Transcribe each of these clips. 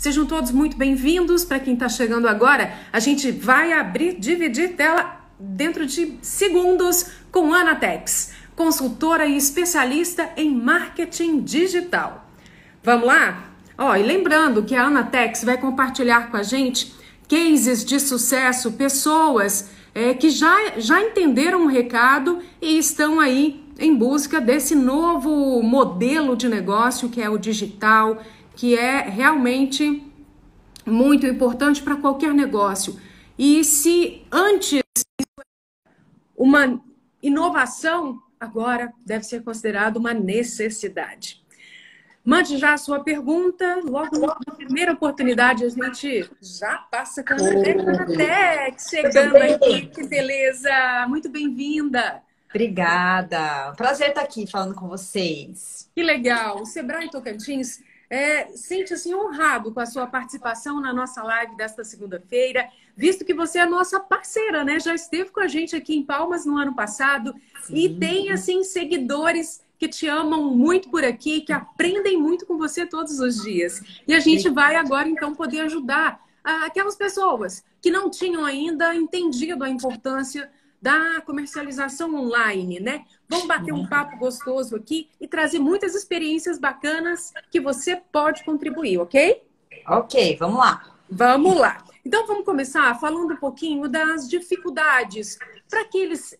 Sejam todos muito bem-vindos. Para quem está chegando agora, a gente vai dividir tela dentro de segundos com Ana Tex, consultora e especialista em marketing digital. Vamos lá? E lembrando que a Ana Tex vai compartilhar com a gente cases de sucesso, pessoas que já entenderam o recado e estão aí em busca desse novo modelo de negócio que é o digital, que é realmente muito importante para qualquer negócio. E se antes uma inovação, agora deve ser considerado uma necessidade. Mande já a sua pergunta, logo na primeira oportunidade a gente já passa com a Ana Tex chegando aqui, que beleza! Muito bem-vinda! Obrigada! Prazer estar aqui falando com vocês. Que legal! O Sebrae Tocantins sente-se honrado com a sua participação na nossa live desta segunda-feira, visto que você é nossa parceira, né? Já esteve com a gente aqui em Palmas no ano passado. Sim. E tem, assim, seguidores que te amam muito por aqui, que aprendem muito com você todos os dias. E a gente vai agora, então, poder ajudar aquelas pessoas que não tinham ainda entendido a importância da comercialização online, né? Vamos bater um papo gostoso aqui e trazer muitas experiências bacanas que você pode contribuir, ok? Ok, vamos lá. Vamos lá. Então, vamos começar falando um pouquinho das dificuldades para aqueles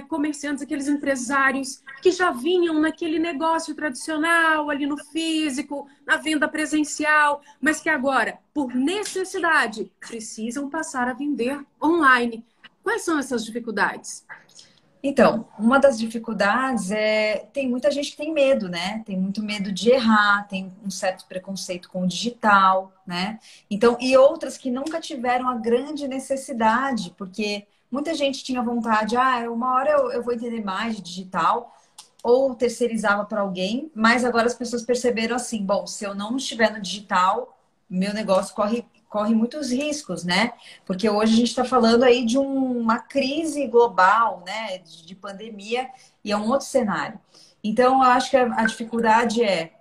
comerciantes, aqueles empresários que já vinham naquele negócio tradicional, ali no físico, na venda presencial, mas que agora, por necessidade, precisam passar a vender online. Quais são essas dificuldades? Então, uma das dificuldades tem muita gente que tem medo, né? Tem muito medo de errar, tem um certo preconceito com o digital, né? Então, e outras que nunca tiveram a grande necessidade, porque muita gente tinha vontade, uma hora eu vou entender mais de digital, ou terceirizava para alguém, mas agora as pessoas perceberam assim, bom, se eu não estiver no digital, meu negócio corre muitos riscos, né? Porque hoje a gente está falando aí de uma crise global, né? De pandemia, e é um outro cenário. Então, eu acho que a dificuldade é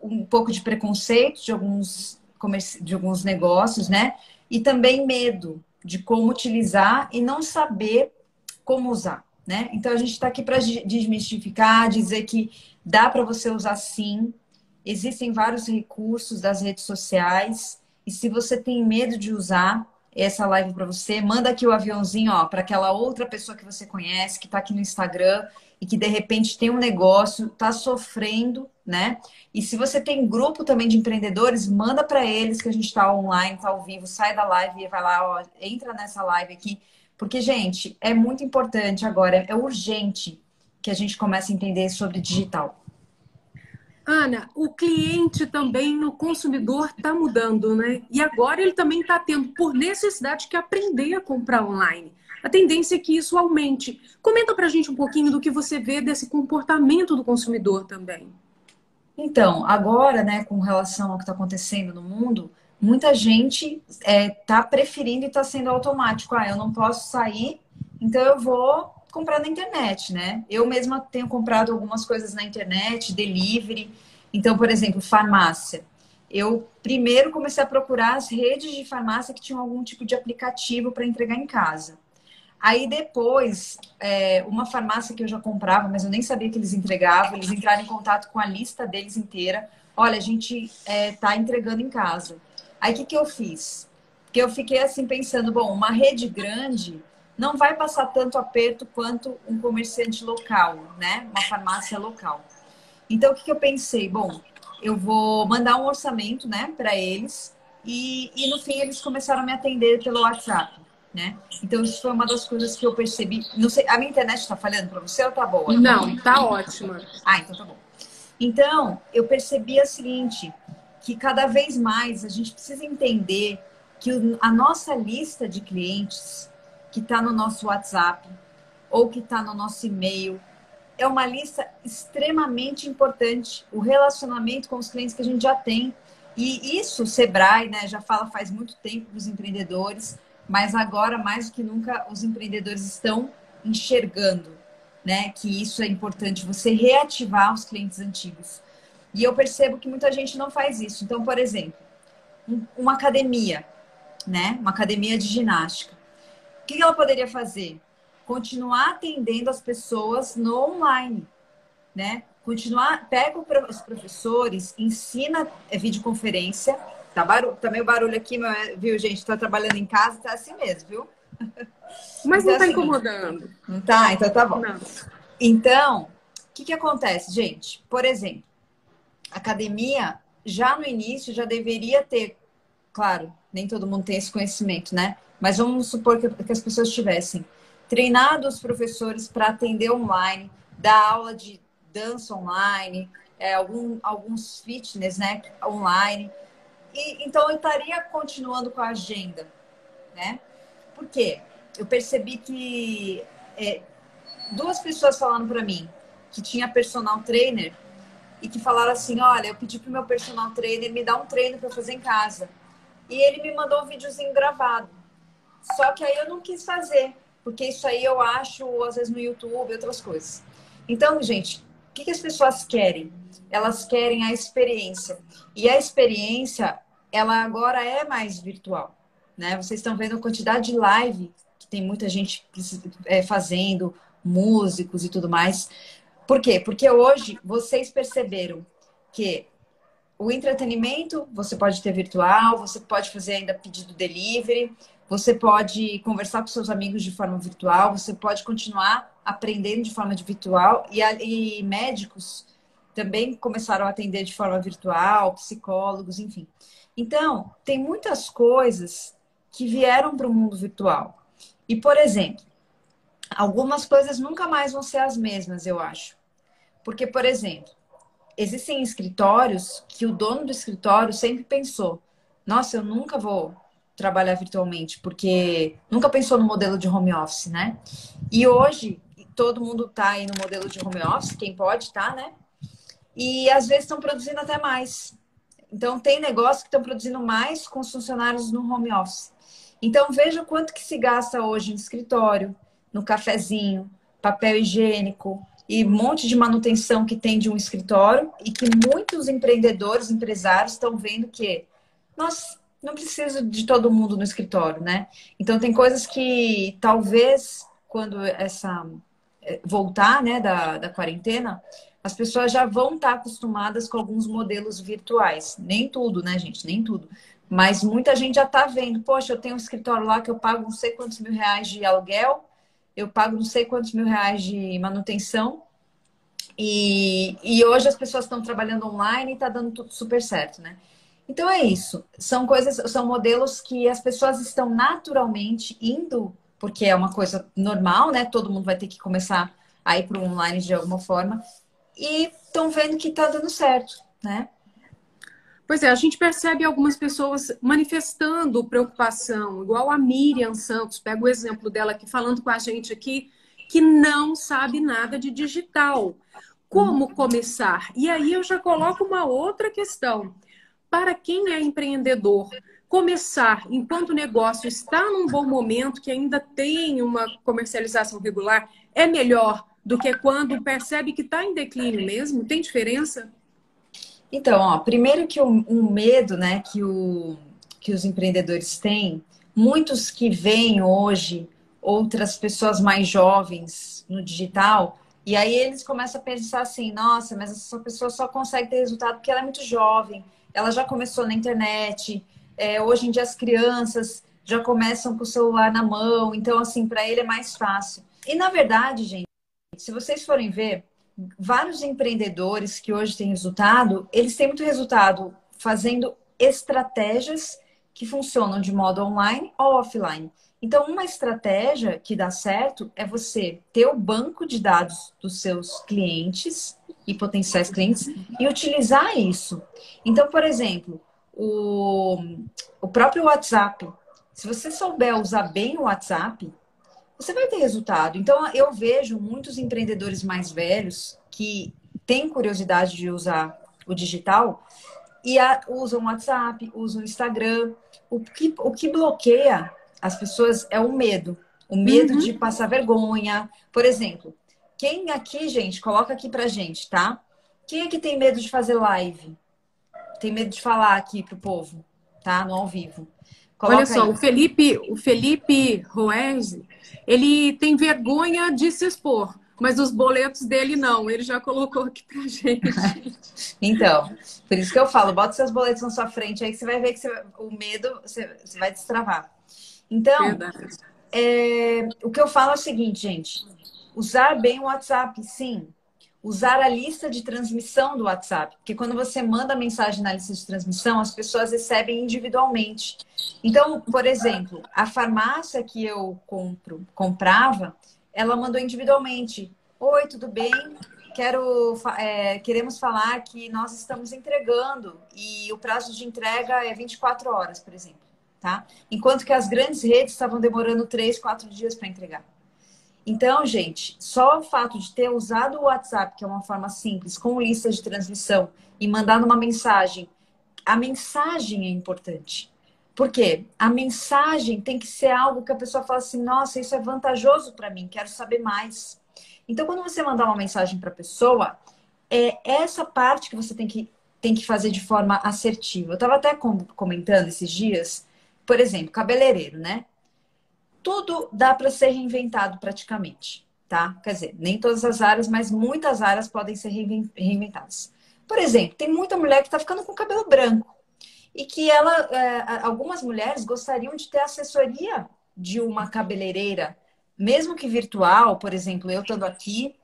um pouco de preconceito de alguns negócios, né? E também medo de como utilizar e não saber como usar, né? Então, a gente está aqui para desmistificar, dizer que dá para você usar sim. Existem vários recursos das redes sociais. E se você tem medo de usar essa live para você, manda aqui o aviãozinho para aquela outra pessoa que você conhece, que está aqui no Instagram e que de repente tem um negócio, está sofrendo, né? E se você tem grupo também de empreendedores, manda para eles que a gente está online, está ao vivo, sai da live e vai lá, entra nessa live aqui. Porque, gente, é muito importante agora, é urgente que a gente comece a entender sobre digital. Ana, o cliente também, o consumidor está mudando, né? E agora ele também está tendo, por necessidade, que aprender a comprar online. A tendência é que isso aumente. Comenta pra gente um pouquinho do que você vê desse comportamento do consumidor também. Então, agora, né, com relação ao que está acontecendo no mundo, muita gente está preferindo e está sendo automático. Eu não posso sair, então eu vou comprar na internet, né? Eu mesma tenho comprado algumas coisas na internet, delivery. Então, por exemplo, farmácia. Eu primeiro comecei a procurar as redes de farmácia que tinham algum tipo de aplicativo para entregar em casa. Aí depois, uma farmácia que eu já comprava, mas eu nem sabia que eles entregavam, eles entraram em contato com a lista deles inteira. Olha, a gente tá entregando em casa. Aí o que eu fiz? Porque eu fiquei assim pensando, bom, uma rede grande não vai passar tanto aperto quanto um comerciante local, né? Uma farmácia local. Então, o que eu pensei? Bom, eu vou mandar um orçamento, né, para eles e no fim eles começaram a me atender pelo WhatsApp, né? Então, isso foi uma das coisas que eu percebi. Não sei, a minha internet está falhando para você ou tá boa? Não, tá ótima. Então tá bom. Então, eu percebi o seguinte, que cada vez mais a gente precisa entender que a nossa lista de clientes que está no nosso WhatsApp ou que está no nosso e-mail, é uma lista extremamente importante. O relacionamento com os clientes que a gente já tem. E isso, o Sebrae, né, já fala faz muito tempo para os empreendedores, mas agora, mais do que nunca, os empreendedores estão enxergando, né, que isso é importante, você reativar os clientes antigos. E eu percebo que muita gente não faz isso. Então, por exemplo, uma academia, né? Uma academia de ginástica. O que ela poderia fazer? Continuar atendendo as pessoas no online, né? Continuar, pega os professores, ensina videoconferência. Tá meio barulho aqui, viu, gente? Tá trabalhando em casa, tá assim mesmo, viu? Mas não Então, está assim, incomodando. não tá? Então tá bom. Não. Então, o que acontece, gente? Por exemplo, a academia, já no início, já deveria ter, claro, nem todo mundo tem esse conhecimento, né? Mas vamos supor que as pessoas tivessem treinado os professores para atender online, dar aula de dança online, alguns fitness, né, online. E, então, eu estaria continuando com a agenda, né? Por quê? Eu percebi que duas pessoas falaram para mim que tinha personal trainer e que falaram assim, olha, eu pedi pro meu personal trainer me dar um treino para fazer em casa. E ele me mandou um videozinho gravado. Só que aí eu não quis fazer, porque isso aí eu acho, às vezes, no YouTube, outras coisas. Então, gente, o que as pessoas querem? Elas querem a experiência. E a experiência, ela agora é mais virtual, né? Vocês estão vendo a quantidade de live que tem muita gente fazendo, músicos e tudo mais. Por quê? Porque hoje vocês perceberam que o entretenimento você pode ter virtual, você pode fazer ainda pedido delivery, você pode conversar com seus amigos de forma virtual, você pode continuar aprendendo de forma virtual e médicos também começaram a atender de forma virtual, psicólogos, enfim. Então, tem muitas coisas que vieram para o mundo virtual. E, por exemplo, algumas coisas nunca mais vão ser as mesmas, eu acho. Porque, por exemplo, existem escritórios que o dono do escritório sempre pensou: nossa, eu nunca vou trabalhar virtualmente, porque nunca pensou no modelo de home office, né? E hoje todo mundo tá aí no modelo de home office, quem pode tá, né? E às vezes estão produzindo até mais. Então tem negócios que estão produzindo mais com os funcionários no home office. Então veja o quanto que se gasta hoje no escritório, no cafezinho, papel higiênico e um monte de manutenção que tem de um escritório e que muitos empreendedores, empresários estão vendo que nós não precisa de todo mundo no escritório, né? Então tem coisas que talvez quando essa voltar, né, da quarentena, as pessoas já vão estar acostumadas com alguns modelos virtuais. Nem tudo, né, gente? Nem tudo. Mas muita gente já está vendo, poxa, eu tenho um escritório lá que eu pago não sei quantos mil reais de aluguel, eu pago não sei quantos mil reais de manutenção, e hoje as pessoas estão trabalhando online e está dando tudo super certo, né? Então é isso. São coisas, são modelos que as pessoas estão naturalmente indo, porque é uma coisa normal, né? Todo mundo vai ter que começar a ir para o online de alguma forma, e estão vendo que está dando certo, né? Pois é, a gente percebe algumas pessoas manifestando preocupação, igual a Miriam Santos, pega o exemplo dela aqui, falando com a gente aqui, que não sabe nada de digital. Como começar? E aí eu já coloco uma outra questão. Para quem é empreendedor, começar enquanto o negócio está num bom momento, que ainda tem uma comercialização regular, é melhor do que quando percebe que está em declínio mesmo? Tem diferença? Então, ó, primeiro que um medo, né, que os empreendedores têm, muitos que veem hoje outras pessoas mais jovens no digital, e aí eles começam a pensar assim, nossa, mas essa pessoa só consegue ter resultado porque ela é muito jovem, ela já começou na internet, hoje em dia as crianças já começam com o celular na mão, então assim, para ele é mais fácil. E na verdade, gente, se vocês forem ver, vários empreendedores que hoje têm resultado, eles têm muito resultado fazendo estratégias que funcionam de modo online ou offline. Então, uma estratégia que dá certo é você ter o banco de dados dos seus clientes e potenciais clientes e utilizar isso. Então, por exemplo, o próprio WhatsApp. Se você souber usar bem o WhatsApp, você vai ter resultado. Então, eu vejo muitos empreendedores mais velhos que têm curiosidade de usar o digital e usam o WhatsApp, usam o Instagram. O que bloqueia as pessoas é o medo. O medo de passar vergonha. Por exemplo, quem aqui, gente, coloca aqui pra gente, tá? Quem aqui tem medo de fazer live? Tem medo de falar aqui pro povo? tá? No ao vivo. Olha Coloca só, aí. o Felipe Roese, ele tem vergonha de se expor, mas os boletos dele não. Ele já colocou aqui pra gente. Então, por isso que eu falo, bota seus boletos na sua frente, aí que você vai ver que o medo, você vai destravar. Então, Verdade. o que eu falo é o seguinte, gente. Usar bem o WhatsApp, sim. Usar a lista de transmissão do WhatsApp. Porque quando você manda mensagem na lista de transmissão, as pessoas recebem individualmente. Então, por exemplo, a farmácia que eu comprava, ela mandou individualmente. Oi, tudo bem? Queremos falar que nós estamos entregando e o prazo de entrega é 24 horas, por exemplo. Tá? Enquanto que as grandes redes estavam demorando 3, 4 dias para entregar. Então, gente, só o fato de ter usado o WhatsApp, que é uma forma simples, com listas de transmissão, e mandado uma mensagem, a mensagem é importante. Por quê? A mensagem tem que ser algo que a pessoa fala assim, nossa, isso é vantajoso para mim, quero saber mais. Então, quando você mandar uma mensagem para a pessoa, é essa parte que você tem que fazer de forma assertiva. Eu estava até comentando esses dias, por exemplo, cabeleireiro, né? Tudo dá para ser reinventado praticamente, tá? Quer dizer, nem todas as áreas, mas muitas áreas podem ser reinventadas. Por exemplo, tem muita mulher que está ficando com cabelo branco e que algumas mulheres gostariam de ter assessoria de uma cabeleireira, mesmo que virtual, por exemplo, eu estando aqui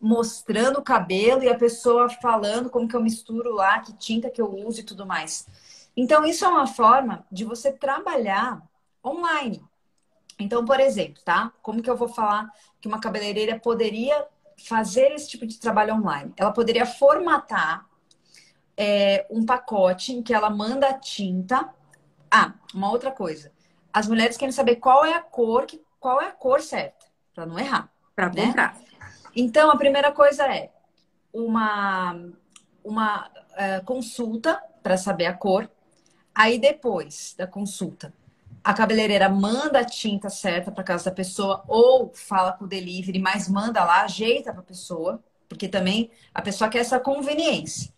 mostrando o cabelo e a pessoa falando como que eu misturo lá, que tinta que eu uso e tudo mais. Então, isso é uma forma de você trabalhar online. Então, por exemplo, tá? Como que eu vou falar que uma cabeleireira poderia fazer esse tipo de trabalho online? Ela poderia formatar um pacote em que ela manda a tinta. Ah, uma outra coisa. As mulheres querem saber qual é a cor certa, para não errar, Para né? comprar. Então, a primeira coisa é uma consulta para saber a cor. Aí, depois da consulta, a cabeleireira manda a tinta certa para casa da pessoa ou fala com o delivery, mas manda lá, ajeita para a pessoa, porque também a pessoa quer essa conveniência.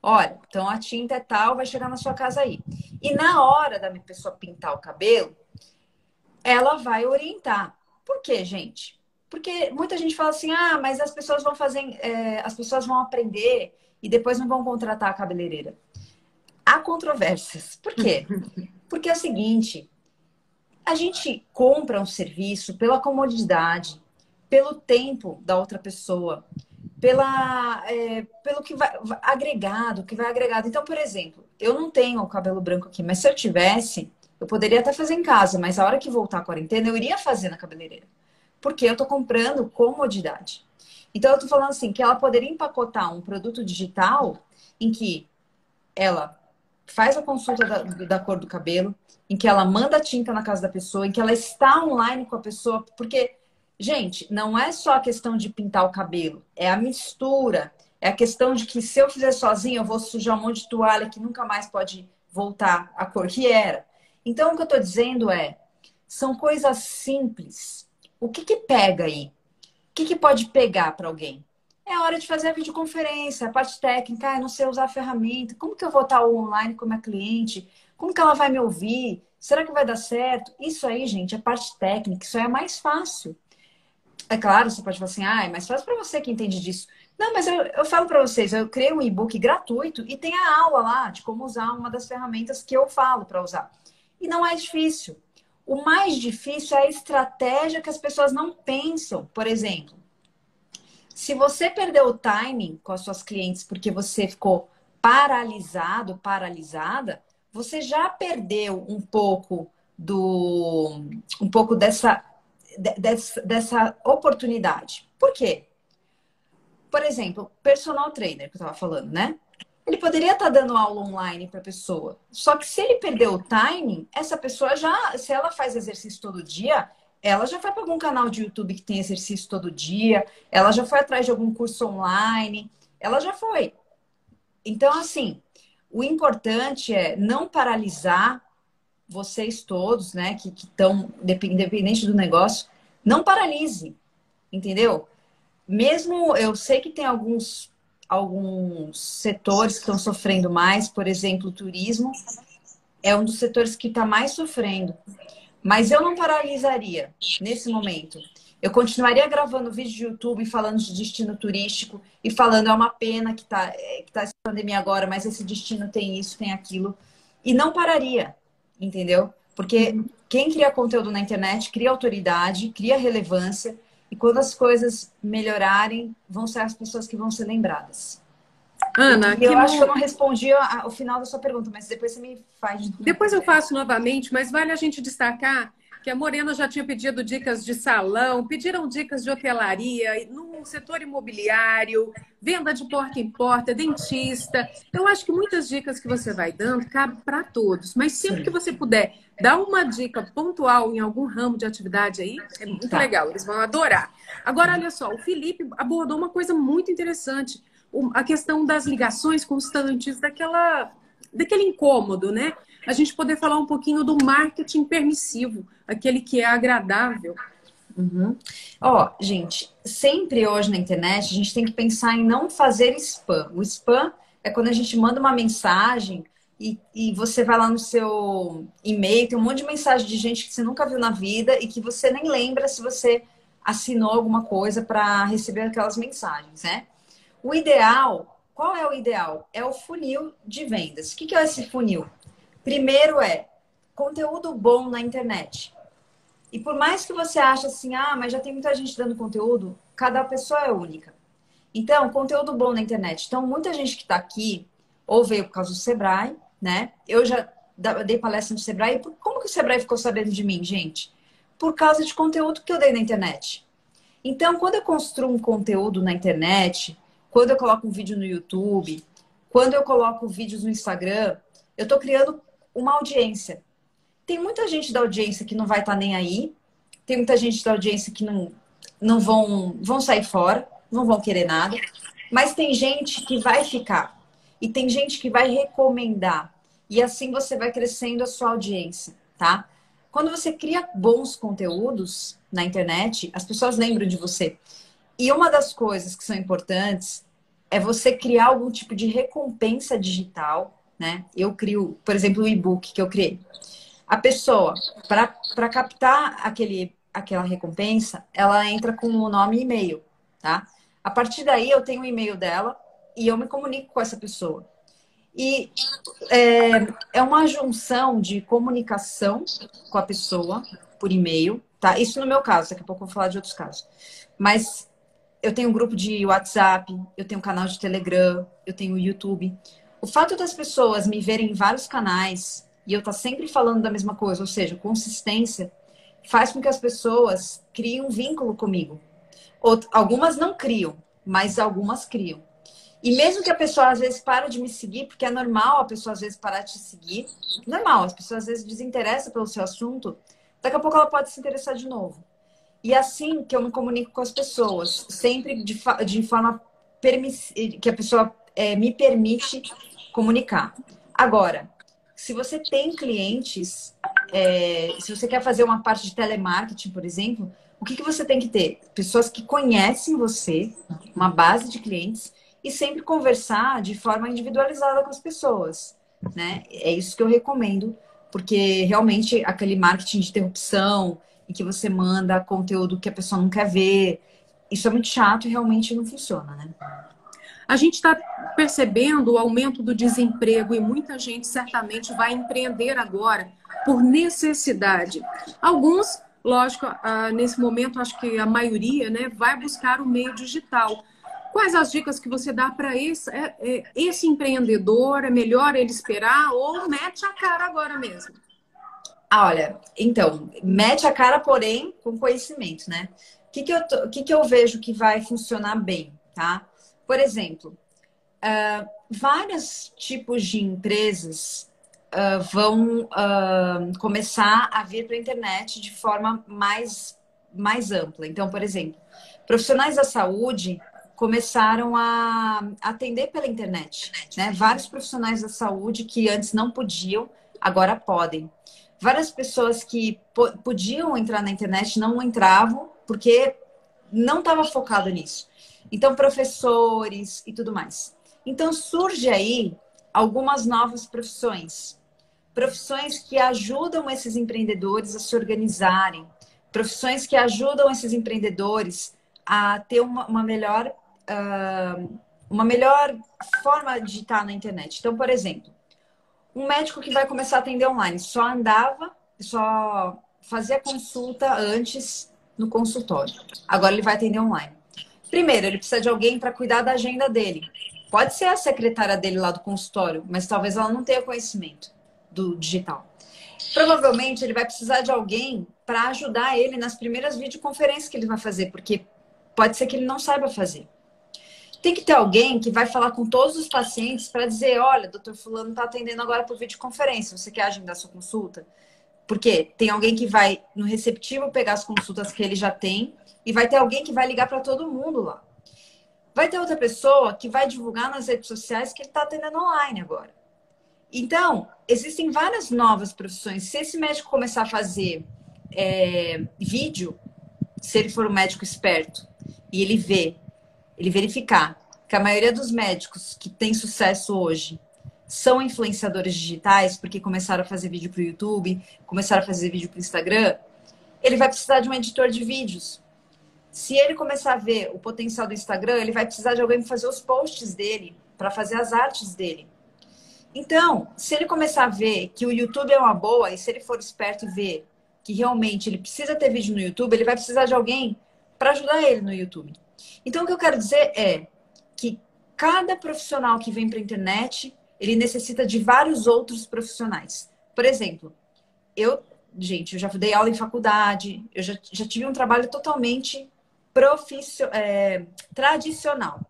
Olha, então a tinta é tal, vai chegar na sua casa aí. E na hora da pessoa pintar o cabelo, ela vai orientar. Por quê, gente? Porque muita gente fala assim, ah, mas as pessoas vão as pessoas vão aprender e depois não vão contratar a cabeleireira. Há controvérsias. Por quê? Porque é o seguinte, a gente compra um serviço pela comodidade, pelo tempo da outra pessoa, pelo que vai agregado, que vai agregado. Então, por exemplo, eu não tenho o cabelo branco aqui, mas se eu tivesse, eu poderia até fazer em casa, mas a hora que voltar a quarentena, eu iria fazer na cabeleireira. Porque eu tô comprando comodidade. Então, eu tô falando assim, que ela poderia empacotar um produto digital em que ela faz a consulta da cor do cabelo, em que ela manda a tinta na casa da pessoa, em que ela está online com a pessoa, porque, gente, não é só a questão de pintar o cabelo, é a mistura, é a questão de que se eu fizer sozinha, eu vou sujar um monte de toalha que nunca mais pode voltar à cor que era. Então, o que eu estou dizendo são coisas simples. O que pega aí? O que pode pegar para alguém? É a hora de fazer a videoconferência, a parte técnica, eu não sei usar a ferramenta, como que eu vou estar online com a minha cliente? Como que ela vai me ouvir? Será que vai dar certo? Isso aí, gente, é parte técnica, isso aí é mais fácil. É claro, você pode falar assim, ah, é mais fácil para você que entende disso. Não, mas eu falo para vocês, eu criei um e-book gratuito e tem a aula lá de como usar uma das ferramentas que eu falo para usar. E não é difícil. O mais difícil é a estratégia que as pessoas não pensam. Por exemplo, se você perdeu o timing com as suas clientes porque você ficou paralisado, paralisada, você já perdeu um pouco dessa oportunidade. Por quê? Por exemplo, personal trainer que eu estava falando, né? Ele poderia estar dando aula online para a pessoa. Só que se ele perdeu o timing, essa pessoa já, se ela faz exercício todo dia, ela já foi para algum canal de YouTube que tem exercício todo dia, ela já foi atrás de algum curso online, ela já foi. Então, assim, o importante é não paralisar vocês todos, né, que estão, independente do negócio, não paralise, entendeu? Mesmo eu sei que tem alguns setores que estão sofrendo mais, por exemplo, o turismo. é um dos setores que está mais sofrendo. Mas eu não paralisaria nesse momento. Eu continuaria gravando vídeo de YouTube falando de destino turístico e falando é uma pena que tá essa pandemia agora, mas esse destino tem isso, tem aquilo. E não pararia, entendeu? Porque quem cria conteúdo na internet cria autoridade, cria relevância. E quando as coisas melhorarem, vão ser as pessoas que vão ser lembradas. Ana, E eu acho que eu não respondi o final da sua pergunta, mas depois você me faz de novo. Depois eu faço novamente, mas vale a gente destacar que a Morena já tinha pedido dicas de salão, pediram dicas de hotelaria, no setor imobiliário, venda de porta em porta, dentista. Eu acho que muitas dicas que você vai dando cabe para todos, mas sempre que você puder dar uma dica pontual em algum ramo de atividade aí, é muito legal, eles vão adorar. Agora, olha só, o Felipe abordou uma coisa muito interessante, a questão das ligações constantes, daquele incômodo, né? A gente poder falar um pouquinho do marketing permissivo, aquele que é agradável. Ó, gente, sempre hoje na internet a gente tem que pensar em não fazer spam. O spam é quando a gente manda uma mensagem e você vai lá no seu e-mail, tem um monte de mensagem de gente que você nunca viu na vida e que você nem lembra se você assinou alguma coisa para receber aquelas mensagens, né? O ideal, qual é o ideal? É o funil de vendas. O que é esse funil? Primeiro é conteúdo bom na internet. E por mais que você ache assim, mas já tem muita gente dando conteúdo, cada pessoa é única. Então, conteúdo bom na internet. Então, muita gente que está aqui, ou veio por causa do Sebrae, né? Eu já dei palestra no Sebrae. E como que o Sebrae ficou sabendo de mim, gente? Por causa de conteúdo que eu dei na internet. Então, quando eu construo um conteúdo na internet, quando eu coloco um vídeo no YouTube, quando eu coloco vídeos no Instagram, eu estou criando uma audiência. Tem muita gente da audiência que não vai estar nem aí, tem muita gente da audiência que não vão sair fora, não vão querer nada, mas tem gente que vai ficar e tem gente que vai recomendar. E assim você vai crescendo a sua audiência, tá? Quando você cria bons conteúdos na internet, as pessoas lembram de você. E uma das coisas que são importantes é você criar algum tipo de recompensa digital, né? Eu crio, por exemplo, o e-book que eu criei. A pessoa, para captar aquela recompensa, ela entra com o nome e e-mail, tá? A partir daí, eu tenho o e-mail dela e eu me comunico com essa pessoa. E é uma junção de comunicação com a pessoa por e-mail, tá? Isso no meu caso, daqui a pouco eu vou falar de outros casos. Mas eu tenho um grupo de WhatsApp, eu tenho um canal de Telegram, eu tenho o YouTube. O fato das pessoas me verem em vários canais e eu estar sempre falando da mesma coisa, ou seja, consistência, faz com que as pessoas criem um vínculo comigo. Algumas não criam, mas algumas criam. E mesmo que a pessoa às vezes pare de me seguir, porque é normal a pessoa às vezes parar de te seguir, normal, as pessoas às vezes desinteressam pelo seu assunto, daqui a pouco ela pode se interessar de novo. E assim que eu me comunico com as pessoas, sempre de forma que a pessoa me permite comunicar. Agora, se você tem clientes, se você quer fazer uma parte de telemarketing, por exemplo, o que você tem que ter? Pessoas que conhecem você, uma base de clientes, e sempre conversar de forma individualizada com as pessoas, né? É isso que eu recomendo, porque realmente aquele marketing de interrupção em que você manda conteúdo que a pessoa não quer ver, isso é muito chato e realmente não funciona, né? A gente está percebendo o aumento do desemprego e muita gente certamente vai empreender agora por necessidade. Alguns, lógico, nesse momento, acho que a maioria, né, vai buscar o meio digital. Quais as dicas que você dá para esse empreendedor? É melhor ele esperar ou mete a cara agora mesmo? Olha, então, mete a cara, porém, com conhecimento, né? O que eu vejo que vai funcionar bem, tá? Por exemplo, vários tipos de empresas vão começar a vir para a internet de forma mais ampla. Então, por exemplo, profissionais da saúde começaram a atender pela internet, né? Vários profissionais da saúde que antes não podiam, agora podem. Várias pessoas que podiam entrar na internet não entravam porque não estava focado nisso. Então, professores e tudo mais. Então, surge aí algumas novas profissões. profissões que ajudam esses empreendedores a se organizarem, profissões que ajudam esses empreendedores a ter uma melhor forma de estar na internet. Então, por exemplo, um médico que vai começar a atender online só fazia consulta antes no consultório. Agora ele vai atender online. Primeiro, ele precisa de alguém para cuidar da agenda dele. Pode ser a secretária dele lá do consultório, mas talvez ela não tenha conhecimento do digital. Provavelmente ele vai precisar de alguém para ajudar ele nas primeiras videoconferências que ele vai fazer, porque pode ser que ele não saiba fazer. Tem que ter alguém que vai falar com todos os pacientes para dizer, olha, doutor fulano está atendendo agora por videoconferência, você quer agendar sua consulta? Porque tem alguém que vai no receptivo pegar as consultas que ele já tem e vai ter alguém que vai ligar para todo mundo lá. Vai ter outra pessoa que vai divulgar nas redes sociais que ele está atendendo online agora. Então, existem várias novas profissões. Se esse médico começar a fazer vídeo, se ele for um médico esperto e ele verificar que a maioria dos médicos que tem sucesso hoje são influenciadores digitais, porque começaram a fazer vídeo para o YouTube, começaram a fazer vídeo para o Instagram, ele vai precisar de um editor de vídeos. Se ele começar a ver o potencial do Instagram, ele vai precisar de alguém para fazer os posts dele, para fazer as artes dele. Então, se ele começar a ver que o YouTube é uma boa, e se ele for esperto e ver que realmente ele precisa ter vídeo no YouTube, ele vai precisar de alguém para ajudar ele no YouTube. Então, o que eu quero dizer é que cada profissional que vem para a internet, ele necessita de vários outros profissionais. Por exemplo, eu já dei aula em faculdade, eu já tive um trabalho totalmente tradicional.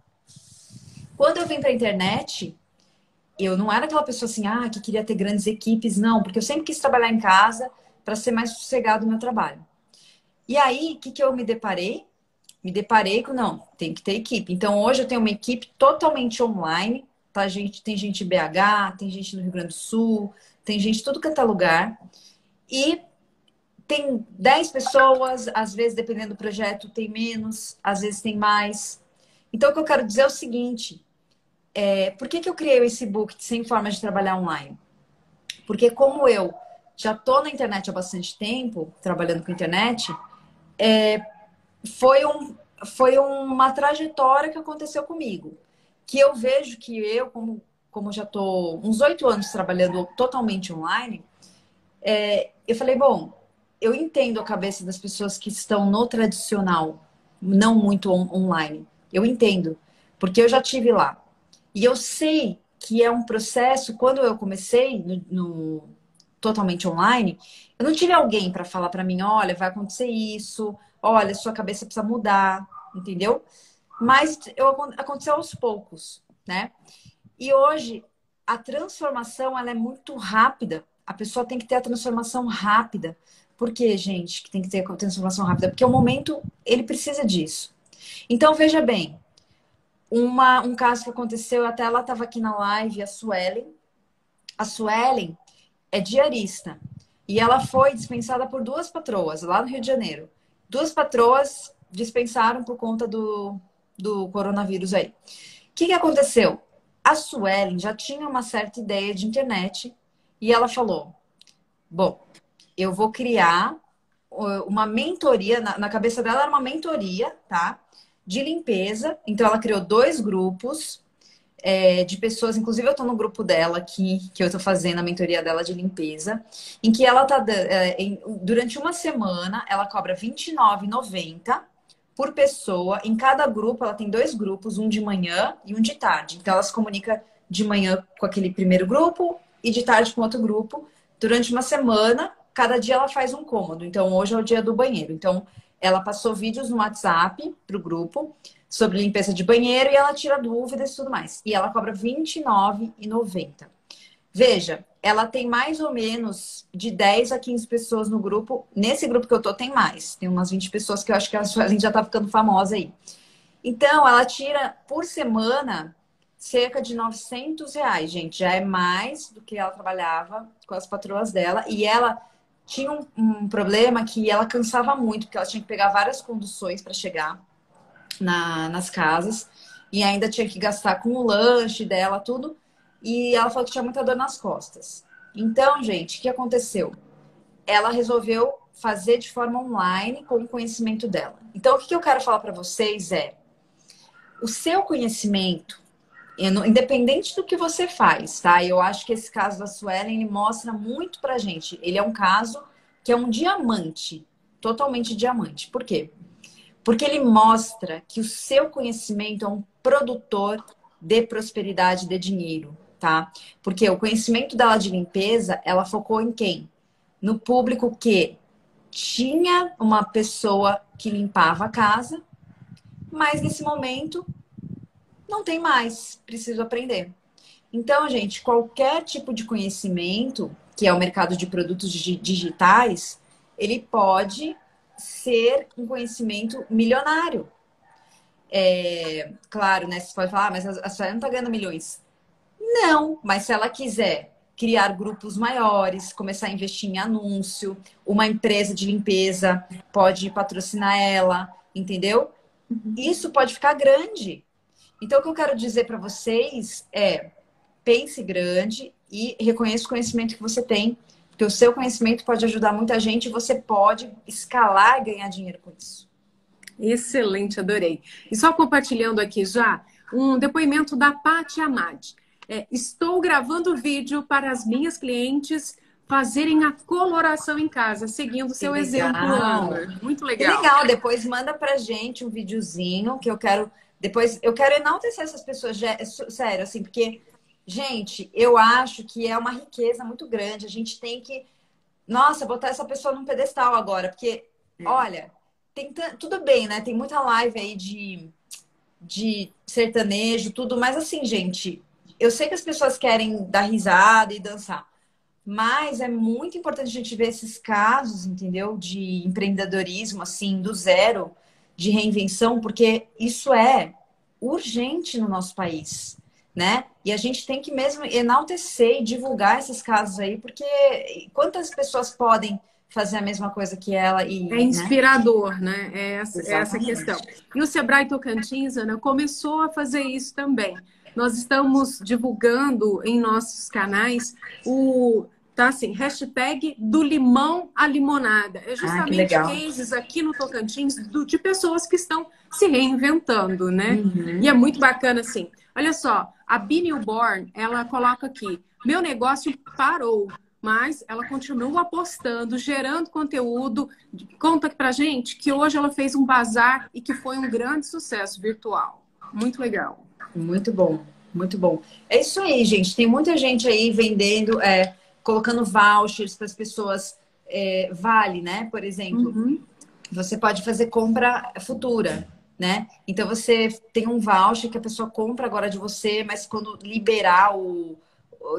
Quando eu vim para a internet, eu não era aquela pessoa assim, que queria ter grandes equipes, não, porque eu sempre quis trabalhar em casa para ser mais sossegado no meu trabalho. E aí, o que eu me deparei? Me deparei com, não, tem que ter equipe. Então, hoje eu tenho uma equipe totalmente online, tá? Tem gente em BH, tem gente no Rio Grande do Sul, tem gente de tudo quanto é lugar. E tem 10 pessoas, às vezes, dependendo do projeto, tem menos, às vezes tem mais. Então, o que eu quero dizer é o seguinte, por que eu criei o e-book Sem Formas de Trabalhar Online? Porque como eu já estou na internet há bastante tempo, trabalhando com internet, foi uma trajetória que aconteceu comigo. Que eu vejo que eu, como já estou uns 8 anos trabalhando totalmente online, eu falei, bom, eu entendo a cabeça das pessoas que estão no tradicional, não muito online. Eu entendo, porque eu já tive lá. E eu sei que é um processo, quando eu comecei no totalmente online, eu não tive alguém para falar para mim, olha, vai acontecer isso, olha, sua cabeça precisa mudar, entendeu? Mas aconteceu aos poucos, né? E hoje, a transformação, ela é muito rápida. A pessoa tem que ter a transformação rápida. Por que, gente, que tem que ter a transformação rápida? Porque o momento, ele precisa disso. Então, veja bem, um caso que aconteceu, até ela estava aqui na live, a Suelen. A Suelen é diarista. E ela foi dispensada por 2 patroas, lá no Rio de Janeiro. 2 patroas dispensaram por conta do coronavírus aí. O que aconteceu? A Suelen já tinha uma certa ideia de internet e ela falou, bom, eu vou criar uma mentoria, na cabeça dela era uma mentoria, tá? De limpeza. Então ela criou 2 grupos de pessoas, inclusive eu tô no grupo dela aqui, que eu tô fazendo a mentoria dela de limpeza, em que ela tá durante uma semana, ela cobra R$29,90 por pessoa. Em cada grupo, ela tem 2 grupos, um de manhã e um de tarde. Então ela se comunica de manhã com aquele primeiro grupo e de tarde com outro grupo. Durante uma semana, cada dia ela faz um cômodo. Então hoje é o dia do banheiro. Então ela passou vídeos no WhatsApp pro grupo sobre limpeza de banheiro e ela tira dúvidas e tudo mais. E ela cobra R$29,90. Veja, ela tem mais ou menos de 10 a 15 pessoas no grupo. Nesse grupo que eu tô, tem mais. Tem umas 20 pessoas que eu acho que a Suelen já tá ficando famosa aí. Então, ela tira por semana cerca de R$900, gente. Já é mais do que ela trabalhava com as patroas dela. E ela tinha um problema que ela cansava muito, porque ela tinha que pegar várias conduções para chegar nas casas. E ainda tinha que gastar com o lanche dela, tudo. E ela falou que tinha muita dor nas costas. Então, gente, o que aconteceu? Ela resolveu fazer de forma online com o conhecimento dela. Então, o que eu quero falar para vocês é o seu conhecimento, independente do que você faz, tá? Eu acho que esse caso da Suelen, ele mostra muito pra gente. Ele é um caso que é um diamante, totalmente diamante. Por quê? Porque ele mostra que o seu conhecimento é um produtor de prosperidade, de dinheiro, tá? Porque o conhecimento dela de limpeza, ela focou em quem? No público que tinha uma pessoa que limpava a casa, mas nesse momento não tem mais, preciso aprender. Então, gente, qualquer tipo de conhecimento, que é o mercado de produtos digitais, ele pode ser um conhecimento milionário. Claro, né? Você pode falar, mas a senhora não está ganhando milhões. Não, mas se ela quiser criar grupos maiores, começar a investir em anúncio, uma empresa de limpeza pode patrocinar ela, entendeu? Isso pode ficar grande. Então, o que eu quero dizer para vocês é: pense grande e reconheça o conhecimento que você tem, porque o seu conhecimento pode ajudar muita gente e você pode escalar e ganhar dinheiro com isso. Excelente, adorei. E só compartilhando aqui já um depoimento da Paty Amade. Estou gravando vídeo para as minhas clientes fazerem a coloração em casa, seguindo o seu exemplo, Ana. Muito legal. Que legal. Depois manda pra gente um videozinho que eu quero. Depois eu quero enaltecer essas pessoas, sério, assim, porque, gente, eu acho que é uma riqueza muito grande. A gente tem que, nossa, botar essa pessoa num pedestal agora, porque, olha, tudo bem, né? Tem muita live aí de sertanejo, tudo, mas assim, gente, eu sei que as pessoas querem dar risada e dançar. Mas é muito importante a gente ver esses casos, entendeu? De empreendedorismo, assim, do zero, de reinvenção, porque isso é urgente no nosso país, né? E a gente tem que mesmo enaltecer e divulgar esses casos aí, porque quantas pessoas podem fazer a mesma coisa que ela e, é inspirador, né? É essa Exatamente. questão. E o Sebrae Tocantins, Ana, começou a fazer isso também. Nós estamos divulgando em nossos canais tá assim, hashtag do limão à limonada. É justamente cases aqui no Tocantins de pessoas que estão se reinventando, né? Uhum. E é muito bacana, assim. Olha só, a Be Newborn, ela coloca aqui, meu negócio parou, mas ela continua apostando, gerando conteúdo. Conta pra gente que hoje ela fez um bazar e que foi um grande sucesso virtual. Muito legal. Muito bom, muito bom. É isso aí, gente. Tem muita gente aí vendendo, colocando vouchers para as pessoas. Vale, né? Por exemplo, você pode fazer compra futura, né? Então você tem um voucher que a pessoa compra agora de você, mas quando liberar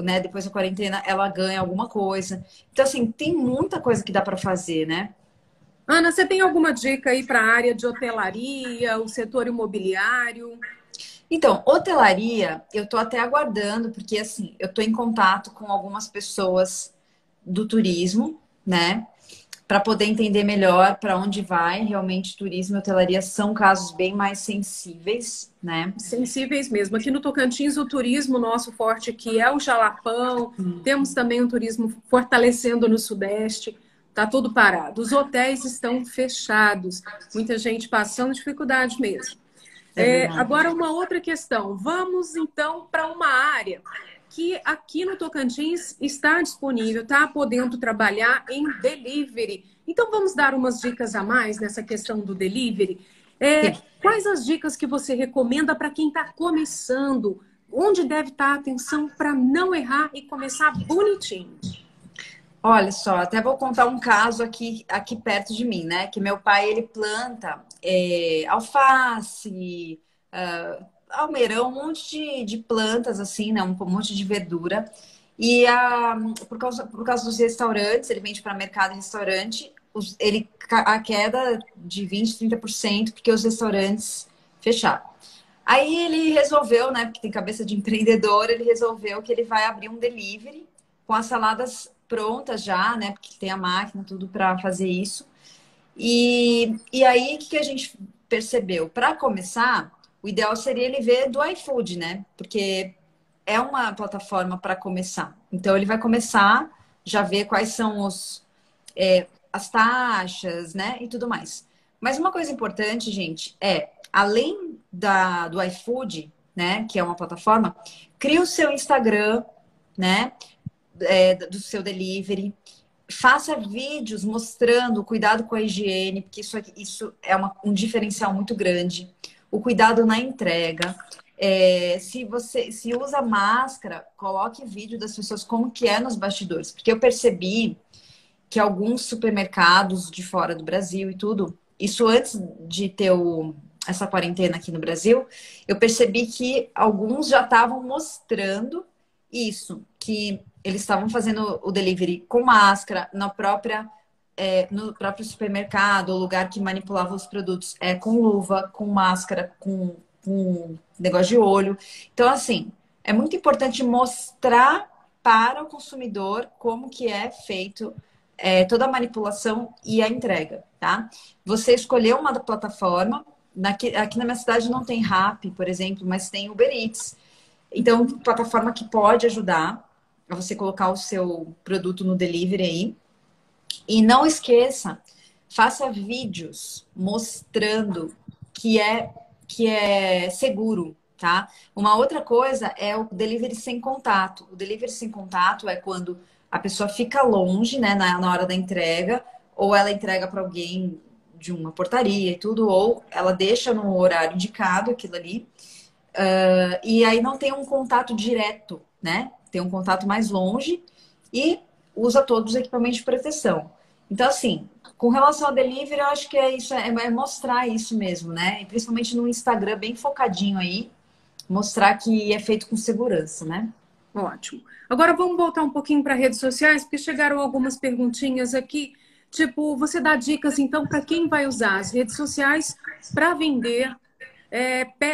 né, depois da quarentena, ela ganha alguma coisa. Então, assim, tem muita coisa que dá para fazer, né? Ana, você tem alguma dica aí para a área de hotelaria, o setor imobiliário? Então, hotelaria, eu tô até aguardando, porque assim, eu tô em contato com algumas pessoas do turismo, né? Para poder entender melhor para onde vai. Realmente, turismo e hotelaria são casos bem mais sensíveis, né? Sensíveis mesmo. Aqui no Tocantins, o turismo nosso forte aqui é o Jalapão. Temos também um turismo fortalecendo no Sudeste. Tá tudo parado. Os hotéis estão fechados. Muita gente passando dificuldade mesmo. Agora, uma outra questão. Vamos, então, para uma área que aqui no Tocantins está disponível, está podendo trabalhar em delivery. Então, vamos dar umas dicas a mais nessa questão do delivery. Quais as dicas que você recomenda para quem está começando? Onde deve estar a atenção para não errar e começar bonitinho? Olha só, até vou contar um caso aqui perto de mim, né? Que meu pai, ele planta alface, almeirão, um monte de plantas, assim, né? Um monte de verdura. E por causa dos restaurantes, ele vende para mercado e restaurante, a queda de 20%, 30%, porque os restaurantes fecharam. Aí ele resolveu, né? Porque tem cabeça de empreendedor, ele resolveu que ele vai abrir um delivery com as saladas prontas já, né? Porque tem a máquina, tudo para fazer isso. E aí, o que a gente percebeu? Para começar, o ideal seria ele ver do iFood, né? Porque é uma plataforma para começar. Então, ele vai começar, já ver quais são as taxas, né? E tudo mais. Mas uma coisa importante, gente, além do iFood, né? Que é uma plataforma, cria o seu Instagram, né? Do seu delivery. Faça vídeos mostrando o cuidado com a higiene, porque isso é um diferencial muito grande. O cuidado na entrega. Se usa máscara, coloque vídeo das pessoas como que é nos bastidores. Porque eu percebi que alguns supermercados de fora do Brasil e tudo, isso antes de ter essa quarentena aqui no Brasil, eu percebi que alguns já estavam mostrando isso, que eles estavam fazendo o delivery com máscara no próprio supermercado, o lugar que manipulava os produtos com luva, com máscara, com negócio de olho. Então, assim, é muito importante mostrar para o consumidor como que é feito toda a manipulação e a entrega, tá? Você escolheu uma plataforma, aqui na minha cidade não tem Rappi, por exemplo, mas tem Uber Eats. Então, plataforma que pode ajudar a você colocar o seu produto no delivery aí. E não esqueça, faça vídeos mostrando que é seguro, tá? Uma outra coisa é o delivery sem contato. O delivery sem contato é quando a pessoa fica longe, né, na hora da entrega, ou ela entrega para alguém de uma portaria e tudo, ou ela deixa no horário indicado aquilo ali. E aí não tem um contato direto, né? Tem um contato mais longe e usa todos os equipamentos de proteção. Então, assim, com relação ao delivery, eu acho que é isso, é mostrar isso mesmo, né? E principalmente no Instagram, bem focadinho aí, mostrar que é feito com segurança, né? Ótimo. Agora vamos voltar um pouquinho para redes sociais, porque chegaram algumas perguntinhas aqui. Tipo, você dá dicas, então, para quem vai usar as redes sociais para vender.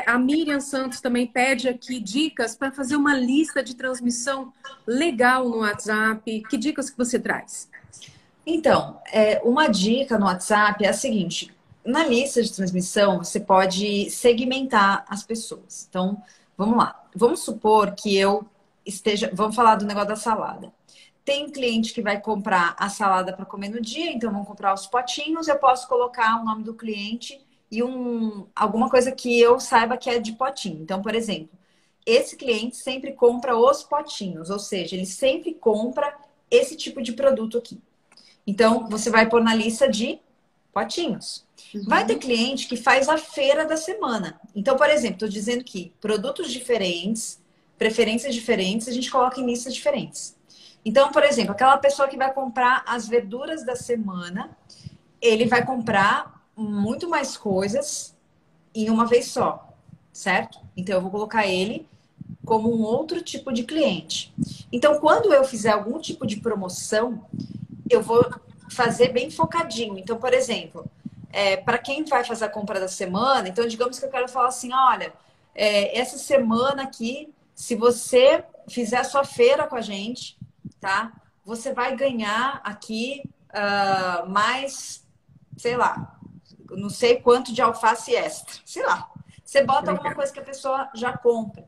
A Miriam Santos também pede aqui dicas para fazer uma lista de transmissão legal no WhatsApp. Que dicas que você traz? Então, uma dica no WhatsApp é a seguinte: na lista de transmissão, você pode segmentar as pessoas. Então, vamos lá. Vamos supor que vamos falar do negócio da salada. Tem cliente que vai comprar a salada para comer no dia, então vão comprar os potinhos. Eu posso colocar o nome do cliente e alguma coisa que eu saiba que é de potinho. Então, por exemplo, esse cliente sempre compra os potinhos, ou seja, ele sempre compra esse tipo de produto aqui. Então, você vai pôr na lista de potinhos. Vai ter cliente que faz a feira da semana. Então, por exemplo, estou dizendo que produtos diferentes, preferências diferentes, a gente coloca em listas diferentes. Então, por exemplo, aquela pessoa que vai comprar as verduras da semana, ele vai comprar muito mais coisas em uma vez só, certo? Então, eu vou colocar ele como um outro tipo de cliente. Então, quando eu fizer algum tipo de promoção, eu vou fazer bem focadinho. Então, por exemplo, para quem vai fazer a compra da semana, então, digamos que eu quero falar assim, olha, essa semana aqui, se você fizer a sua feira com a gente, tá? Você vai ganhar aqui mais, sei lá, não sei quanto de alface extra, sei lá. Você bota alguma coisa que a pessoa já compra.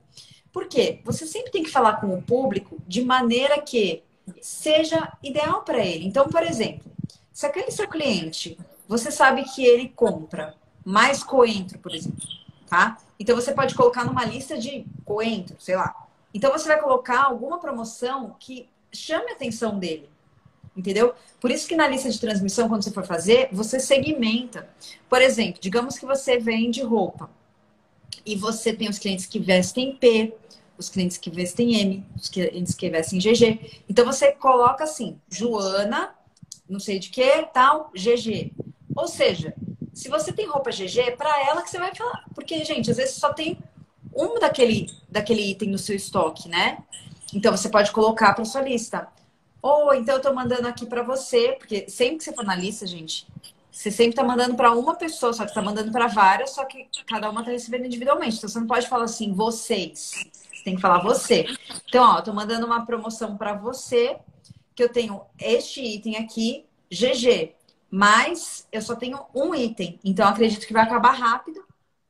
Por quê? Você sempre tem que falar com o público de maneira que seja ideal para ele. Então, por exemplo, se aquele seu cliente, você sabe que ele compra mais coentro, por exemplo, tá? Então, você pode colocar numa lista de coentro, sei lá. Então, você vai colocar alguma promoção que chame a atenção dele. Entendeu? Por isso que na lista de transmissão, quando você for fazer, você segmenta. Por exemplo, digamos que você vende roupa e você tem os clientes que vestem P, os clientes que vestem M, os clientes que vestem GG. Então você coloca assim, Joana, não sei de que, tal, GG. Ou seja, se você tem roupa GG, é para ela que você vai falar. Porque, gente, às vezes só tem um daquele item no seu estoque, né? Então você pode colocar para sua lista. Ou então eu tô mandando aqui para você, porque sempre que você for na lista, gente, você sempre tá mandando para uma pessoa, só que tá mandando para várias, só que cada uma tá recebendo individualmente. Então você não pode falar assim, vocês. Você tem que falar você. Então, ó, eu tô mandando uma promoção para você, que eu tenho este item aqui, GG, mas eu só tenho um item. Então eu acredito que vai acabar rápido.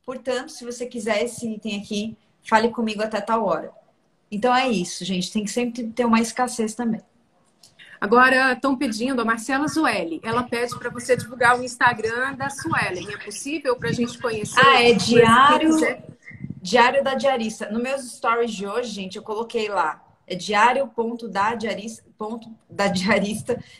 Portanto, se você quiser esse item aqui, fale comigo até tal hora. Então é isso, gente. Tem que sempre ter uma escassez também. Agora estão pedindo, a Marcela Zueli, ela pede para você divulgar o Instagram da Suelen. É possível para a gente Ah, conhecer? é Quem quiser. Diário da Diarista. No meus stories de hoje, gente, eu coloquei lá. É diário.da diarista.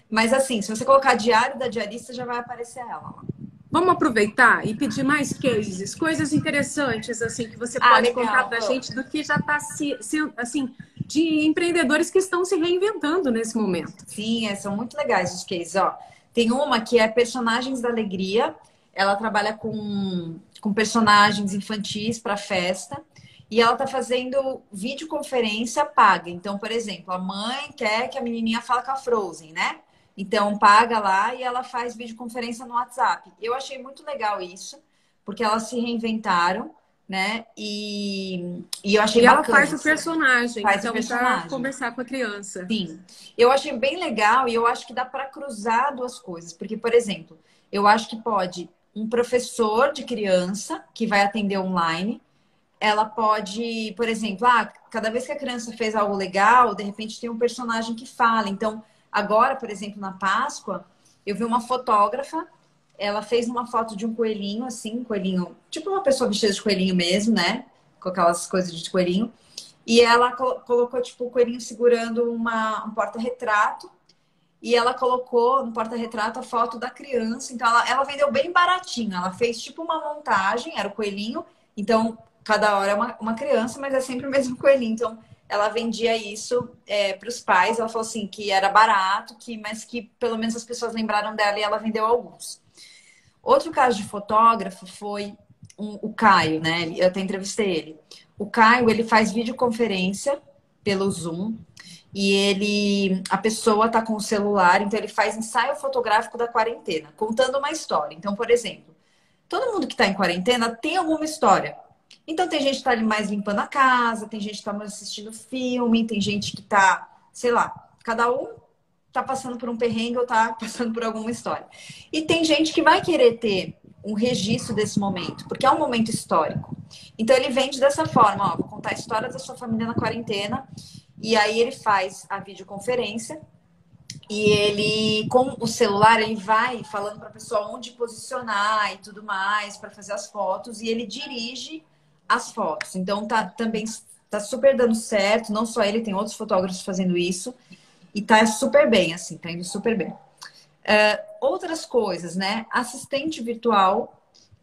Mas assim, se você colocar diário da diarista, já vai aparecer ela lá. Vamos aproveitar e pedir mais cases, coisas interessantes assim que você Ah, pode contar legal, para a vamos. gente do que já está sendo assim de empreendedores que estão se reinventando nesse momento. Sim, são muito legais os cases, ó. Tem uma que é Personagens da Alegria. Ela trabalha com personagens infantis para festa. E ela tá fazendo videoconferência paga. Então, por exemplo, a mãe quer que a menininha fale com a Frozen, né? Então, paga lá e ela faz videoconferência no WhatsApp. Eu achei muito legal isso, porque elas se reinventaram, né? E eu achei E ela bacana, faz o assim. personagem, Faz o então para personagem. conversar com a criança. Sim, eu achei bem legal e eu acho que dá para cruzar duas coisas, porque, por exemplo, eu acho que pode um professor de criança que vai atender online, ela pode, por exemplo, cada vez que a criança fez algo legal, de repente tem um personagem que fala. Então, agora, por exemplo, na Páscoa, eu vi uma fotógrafa, ela fez uma foto de um coelhinho, assim, um coelhinho, tipo uma pessoa vestida de coelhinho mesmo, né? Com aquelas coisas de coelhinho. E ela colocou, tipo, o coelhinho segurando um porta-retrato. E ela colocou no porta-retrato a foto da criança. Então, ela vendeu bem baratinho. Ela fez, tipo, uma montagem. Era o coelhinho. Então, cada hora é uma criança, mas é sempre o mesmo coelhinho. Então, ela vendia isso para os pais. Ela falou assim, que era barato, mas que pelo menos as pessoas lembraram dela e ela vendeu alguns. Outro caso de fotógrafo foi o Caio, né? Eu até entrevistei ele. O Caio, ele faz videoconferência pelo Zoom e a pessoa tá com o celular, então ele faz ensaio fotográfico da quarentena, contando uma história. Então, por exemplo, todo mundo que está em quarentena tem alguma história. Então, tem gente que está ali mais limpando a casa, tem gente que está mais assistindo filme, tem gente que está, sei lá, cada um tá passando por um perrengue ou tá passando por alguma história. E tem gente que vai querer ter um registro desse momento, porque é um momento histórico. Então ele vende dessa forma, ó, vou contar a história da sua família na quarentena, e aí ele faz a videoconferência e ele, com o celular, ele vai falando para a pessoa onde posicionar e tudo mais para fazer as fotos e ele dirige as fotos. Então também tá super dando certo, não só ele, tem outros fotógrafos fazendo isso. E tá super bem, assim, tá indo super bem. Outras coisas, né? Assistente virtual,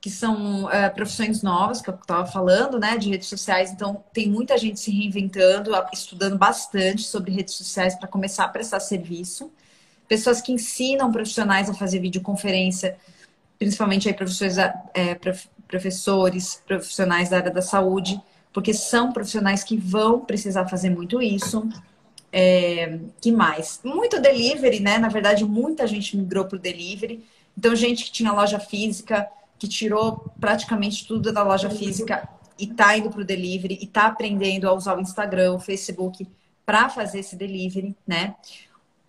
que são profissões novas, que eu estava falando, né? De redes sociais. Então, tem muita gente se reinventando, estudando bastante sobre redes sociais para começar a prestar serviço. Pessoas que ensinam profissionais a fazer videoconferência, principalmente aí professores, profissionais da área da saúde, porque são profissionais que vão precisar fazer muito isso. Que mais? Muito delivery, né? Na verdade, muita gente migrou para o delivery. Então, gente que tinha loja física, que tirou praticamente tudo da loja física e tá indo para o delivery e tá aprendendo a usar o Instagram, o Facebook para fazer esse delivery, né?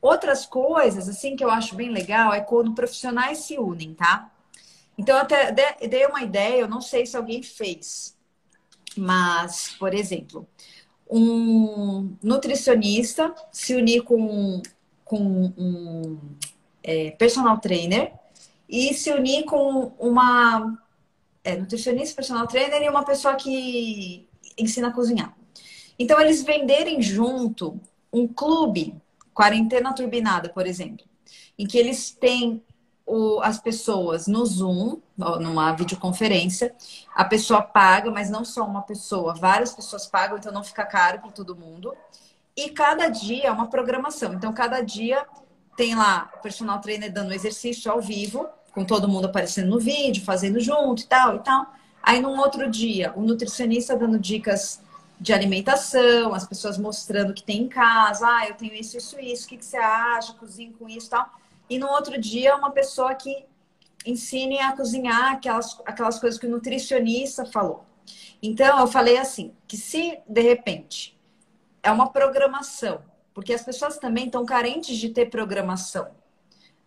Outras coisas, assim, que eu acho bem legal é quando profissionais se unem, tá? Então, eu até dei uma ideia, eu não sei se alguém fez, mas, por exemplo, um nutricionista se unir com um personal trainer e se unir com uma nutricionista, personal trainer e uma pessoa que ensina a cozinhar. Então, eles venderem junto um clube, quarentena turbinada, por exemplo, em que eles têm as pessoas no Zoom, numa videoconferência, a pessoa paga, mas não só uma pessoa, várias pessoas pagam, então não fica caro para todo mundo. E cada dia é uma programação. Então, cada dia tem lá o personal trainer dando exercício ao vivo, com todo mundo aparecendo no vídeo, fazendo junto e tal e tal. Aí, num outro dia, o nutricionista dando dicas de alimentação, as pessoas mostrando o que tem em casa. Eu tenho isso, isso, isso. O que você acha? Cozinho com isso e tal. E no outro dia, uma pessoa que ensine a cozinhar aquelas coisas que o nutricionista falou. Então, eu falei assim, que se, de repente, é uma programação, porque as pessoas também estão carentes de ter programação.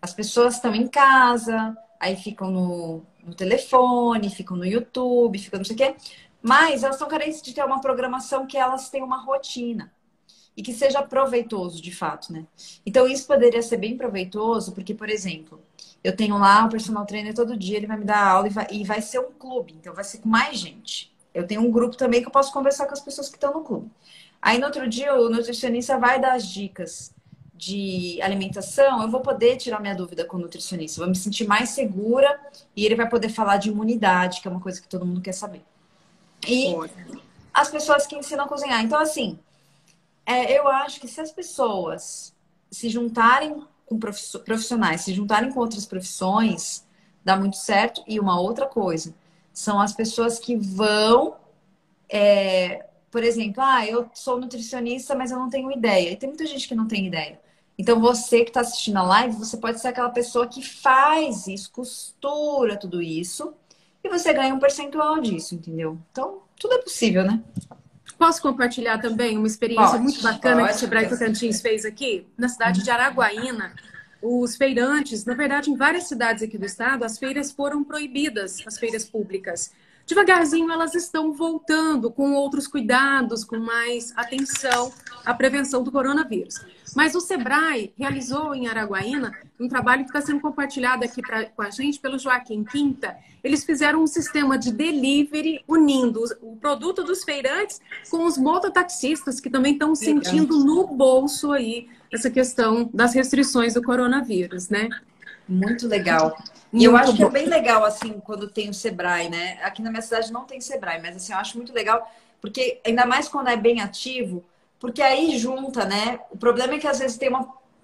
As pessoas estão em casa, aí ficam no telefone, ficam no YouTube, ficam não sei o quê. Mas elas estão carentes de ter uma programação que elas tenham uma rotina e que seja proveitoso, de fato, né? Então, isso poderia ser bem proveitoso, porque, por exemplo, eu tenho lá um personal trainer todo dia, ele vai me dar aula e vai ser um clube, então vai ser com mais gente. Eu tenho um grupo também que eu posso conversar com as pessoas que estão no clube. Aí, no outro dia, o nutricionista vai dar as dicas de alimentação, eu vou poder tirar minha dúvida com o nutricionista, eu vou me sentir mais segura e ele vai poder falar de imunidade, que é uma coisa que todo mundo quer saber. E as pessoas que ensinam a cozinhar. Então, assim, eu acho que se as pessoas se juntarem com profissionais, se juntarem com outras profissões, dá muito certo. E uma outra coisa, são as pessoas que vão, por exemplo, eu sou nutricionista, mas eu não tenho ideia. E tem muita gente que não tem ideia. Então, você que está assistindo a live, você pode ser aquela pessoa que faz isso, costura tudo isso, e você ganha um percentual disso, entendeu? Então, tudo é possível, né? Posso compartilhar também uma experiência muito bacana que o Sebrae pode. Tocantins fez aqui? Na cidade de Araguaína, os feirantes, na verdade, em várias cidades aqui do estado, as feiras foram proibidas, as feiras públicas. Devagarzinho, elas estão voltando com outros cuidados, com mais atenção à prevenção do coronavírus. Mas o Sebrae realizou em Araguaína um trabalho que está sendo compartilhado aqui com a gente pelo Joaquim Quinta. Eles fizeram um sistema de delivery unindo o produto dos feirantes com os mototaxistas que também estão sentindo no bolso aí essa questão das restrições do coronavírus, né? Muito legal. E eu acho que é bem legal, assim, quando tem o Sebrae, né? Aqui na minha cidade não tem Sebrae, mas assim, eu acho muito legal, porque ainda mais quando é bem ativo, porque aí junta, né? O problema é que às vezes tem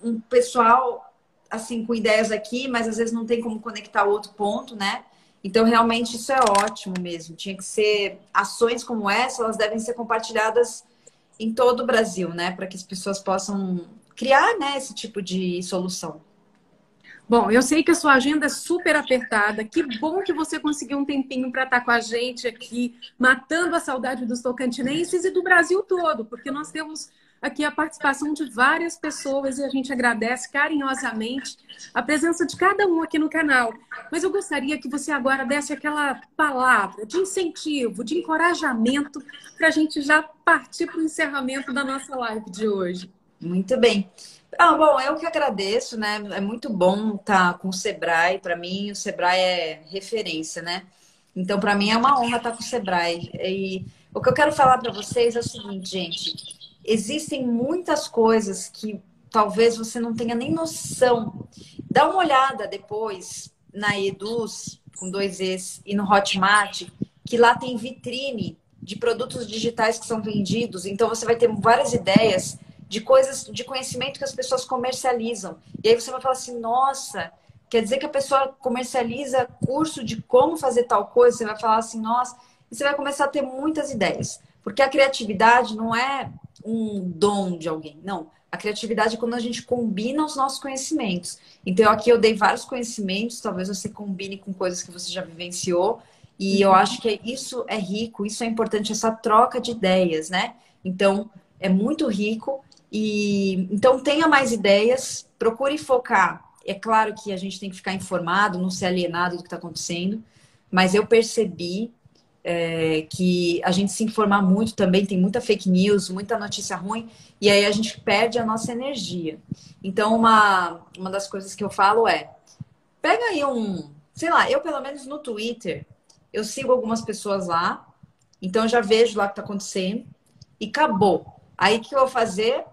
um pessoal, assim, com ideias aqui, mas às vezes não tem como conectar outro ponto, né? Então, realmente, isso é ótimo mesmo. Tinha que ser ações como essa, elas devem ser compartilhadas em todo o Brasil, né? Para que as pessoas possam criar, né, esse tipo de solução. Bom, eu sei que a sua agenda é super apertada. Que bom que você conseguiu um tempinho para estar com a gente aqui, matando a saudade dos tocantinenses e do Brasil todo, porque nós temos aqui a participação de várias pessoas e a gente agradece carinhosamente a presença de cada um aqui no canal. Mas eu gostaria que você agora desse aquela palavra de incentivo, de encorajamento, para a gente já partir para o encerramento da nossa live de hoje. Muito bem. Bom, eu que agradeço, né? É muito bom estar com o Sebrae. Para mim, o Sebrae é referência, né? Então, para mim é uma honra estar com o Sebrae. E o que eu quero falar para vocês é o seguinte, gente. Existem muitas coisas que talvez você não tenha nem noção. Dá uma olhada depois na Eduz, com 2 Es, e no Hotmart, que lá tem vitrine de produtos digitais que são vendidos. Então, você vai ter várias ideias de coisas, de conhecimento que as pessoas comercializam. E aí você vai falar assim, nossa, quer dizer que a pessoa comercializa curso de como fazer tal coisa? Você vai falar assim, nossa, e você vai começar a ter muitas ideias. Porque a criatividade não é um dom de alguém, não. A criatividade é quando a gente combina os nossos conhecimentos. Então, aqui eu dei vários conhecimentos, talvez você combine com coisas que você já vivenciou, e eu acho que isso é rico, isso é importante, essa troca de ideias, né? Então, é muito rico. E então tenha mais ideias, procure focar. É claro que a gente tem que ficar informado, não ser alienado do que está acontecendo, mas eu percebi que a gente se informar muito também, tem muita fake news, muita notícia ruim, e aí a gente perde a nossa energia. Então, uma das coisas que eu falo pega aí sei lá, eu pelo menos no Twitter, eu sigo algumas pessoas lá, então eu já vejo lá o que está acontecendo, e acabou. Aí o que eu vou fazer?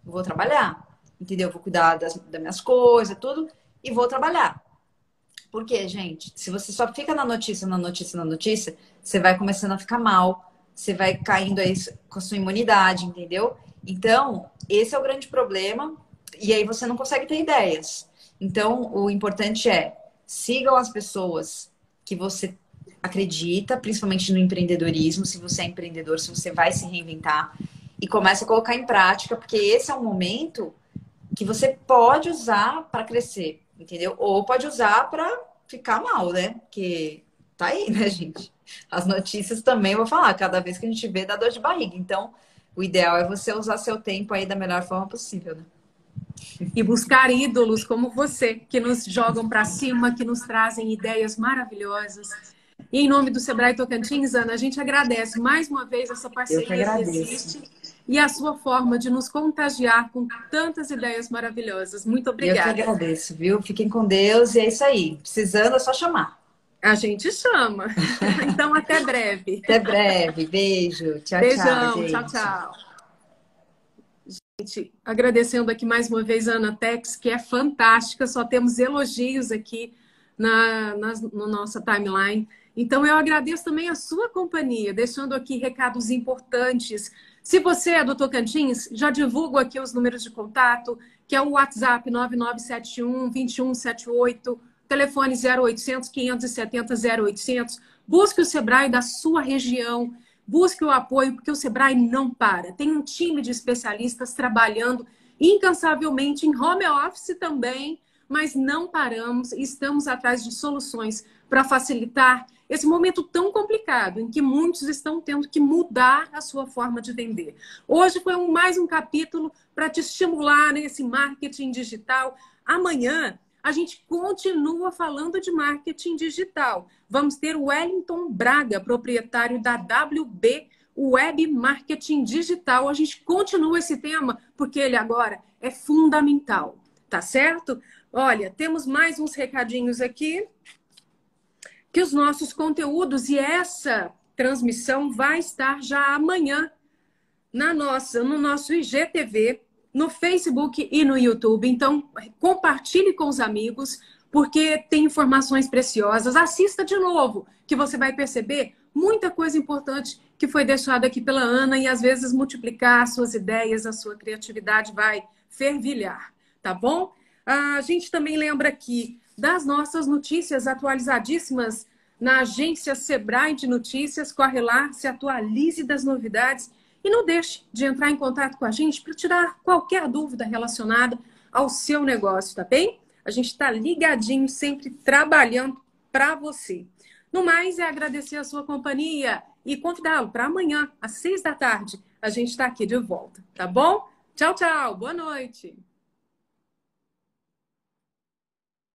Vou trabalhar, entendeu? Vou cuidar das minhas coisas, tudo, e vou trabalhar. Por quê, gente? Se você só fica na notícia, você vai começando a ficar mal, você vai caindo aí com a sua imunidade, entendeu? Então, esse é o grande problema, e aí você não consegue ter ideias. Então, o importante sigam as pessoas que você acredita, principalmente no empreendedorismo, se você é empreendedor, se você vai se reinventar, e comece a colocar em prática, porque esse é um momento que você pode usar para crescer, entendeu? Ou pode usar para ficar mal, né? Porque tá aí, né, gente? As notícias também, eu vou falar, cada vez que a gente vê, dá dor de barriga. Então, o ideal é você usar seu tempo aí da melhor forma possível, né? E buscar ídolos como você, que nos jogam para cima, que nos trazem ideias maravilhosas. E em nome do Sebrae Tocantins, Ana, a gente agradece mais uma vez essa Eu que parceria que agradeço. existe e a sua forma de nos contagiar com tantas ideias maravilhosas. Muito Eu que obrigada. agradeço, viu? Fiquem com Deus e é isso aí. Precisando é só chamar. A gente chama. Então, até breve. Até breve. Beijo. Tchau, tchau, Beijão. Tchau, gente. tchau. Gente, agradecendo aqui mais uma vez a Anatex, que é fantástica. Só temos elogios aqui no nossa timeline. Então, eu agradeço também a sua companhia, deixando aqui recados importantes. Se você é do Tocantins, já divulgo aqui os números de contato, que é o WhatsApp 9971-2178, telefone 0800 570 0800. Busque o Sebrae da sua região, busque o apoio, porque o Sebrae não para. Tem um time de especialistas trabalhando incansavelmente em home office também, mas não paramos e estamos atrás de soluções para facilitar esse momento tão complicado em que muitos estão tendo que mudar a sua forma de vender. Hoje foi mais um capítulo para te estimular nesse marketing digital. Amanhã a gente continua falando de marketing digital. Vamos ter o Wellington Braga, proprietário da WB Web Marketing Digital. A gente continua esse tema porque ele agora é fundamental, tá certo? Olha, temos mais uns recadinhos aqui, que os nossos conteúdos e essa transmissão vai estar já amanhã no nosso IGTV, no Facebook e no YouTube. Então, compartilhe com os amigos, porque tem informações preciosas. Assista de novo, que você vai perceber muita coisa importante que foi deixada aqui pela Ana e, às vezes, multiplicar as suas ideias, a sua criatividade vai fervilhar, tá bom? A gente também lembra aqui das nossas notícias atualizadíssimas na agência Sebrae de Notícias. Corre lá, se atualize das novidades e não deixe de entrar em contato com a gente para tirar qualquer dúvida relacionada ao seu negócio, tá bem? A gente está ligadinho, sempre trabalhando para você. No mais, é agradecer a sua companhia e convidá-lo para amanhã, às 6 da tarde, a gente está aqui de volta, tá bom? Tchau, tchau. Boa noite.